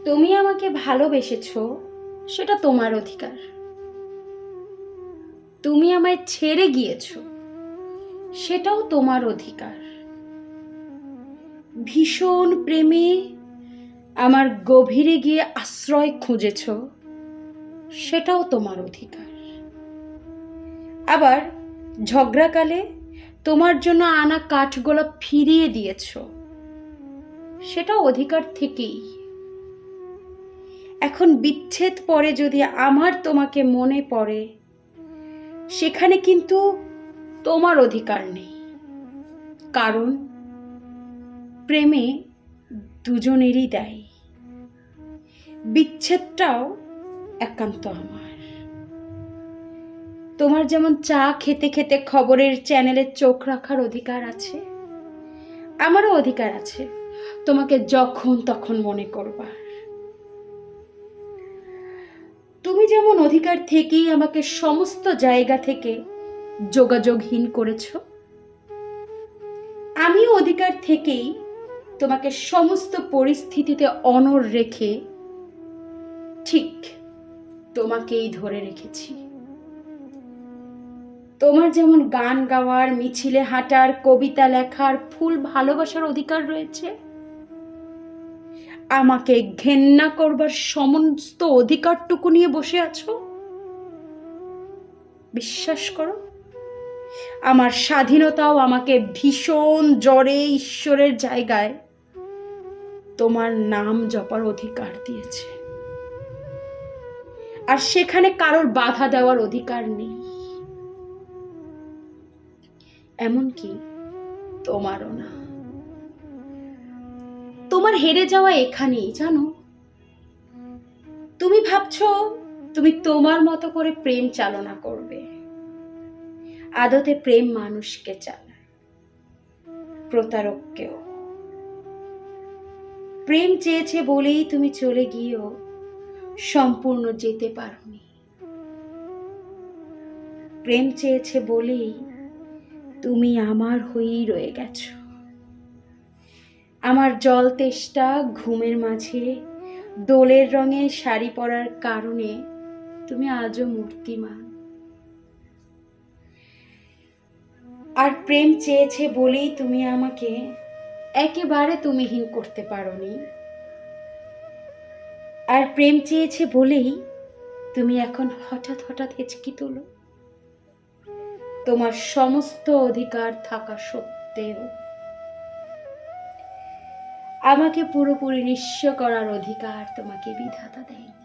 তুমি আমাকে ভালোবেসেছো, সেটা তোমার অধিকার। তুমি আমায় ছেড়ে গিয়েছো, সেটাও তোমার অধিকার। ভীষণ প্রেমে আমার গভীরে গিয়ে আশ্রয় খুঁজেছো, সেটাও তোমার অধিকার। আবার ঝগড়াকালে তোমার জন্য আনা কাঠগোলাপ ফিরিয়ে দিয়েছো, সেটাও অধিকার থেকেই। এখন বিচ্ছেদ পরে যদি আমার তোমাকে মনে পড়ে, সেখানে কিন্তু তোমার অধিকার নেই, কারণ প্রেমে দুজনেরই দায়ী। বিচ্ছেদটাও একান্ত আমার। তোমার যেমন চা খেতে খেতে খবরের চ্যানেলে চোখ রাখার অধিকার আছে, আমারও অধিকার আছে তোমাকে যখন তখন মনে করবার। তুমি যেমন অধিকার থেকেই আমাকে সমস্ত জায়গা থেকে যোগাযোগহীন করেছো, আমিও অধিকার থেকেই তোমাকে সমস্ত পরিস্থিতিতে অনড় রেখে ঠিক তোমাকেই ধরে রেখেছি। তোমার যেমন গান গাওয়ার, মিছিলে হাঁটার, কবিতা লেখার, ফুল ভালোবাসার অধিকার রয়েছে, আমাকে ঘেন্না করবার সমস্ত অধিকারটুকু নিয়ে বসে আছো। বিশ্বাস করো, আমার স্বাধীনতাও আমাকে ভীষণ জ্বরে ঈশ্বরের জায়গায় তোমার নাম জপার অধিকার দিয়েছে, আর সেখানে কারোর বাধা দেওয়ার অধিকার নেই, এমনকি তোমারও না। তোমার হেরে যাওয়া এখানেই, জানো। তুমি ভাবছো তুমি তোমার মতো করে প্রেম চালনা করবে। আদতে প্রেম মানুষকে চালায়, প্রতারককেও। প্রেম চেয়েছে বলেই তুমি চলে গিয়েও সম্পূর্ণ যেতে পারোনি। প্রেম চেয়েছে বলেই তুমি আমার হয়েই রয়ে গেছো। আমার জল তেষ্টা ঘুমের মাঝে দোলের রঙে শাড়ি পরার কারণে তুমি আজও মূর্তিমান। আর প্রেম চেয়েছে বলেই তুমি আমাকে একেবারে তুমিহীন করতে পারোনি। আর প্রেম চেয়েছে বলেই তুমি এখন হঠাৎ হঠাৎ হেঁচকি তোলো, তোমার সমস্ত অধিকার থাকা সত্ত্বেও। আমাকে পুরোপুরি নিঃস্ব করার অধিকার তোমাকে বিধাতা দেয়নি।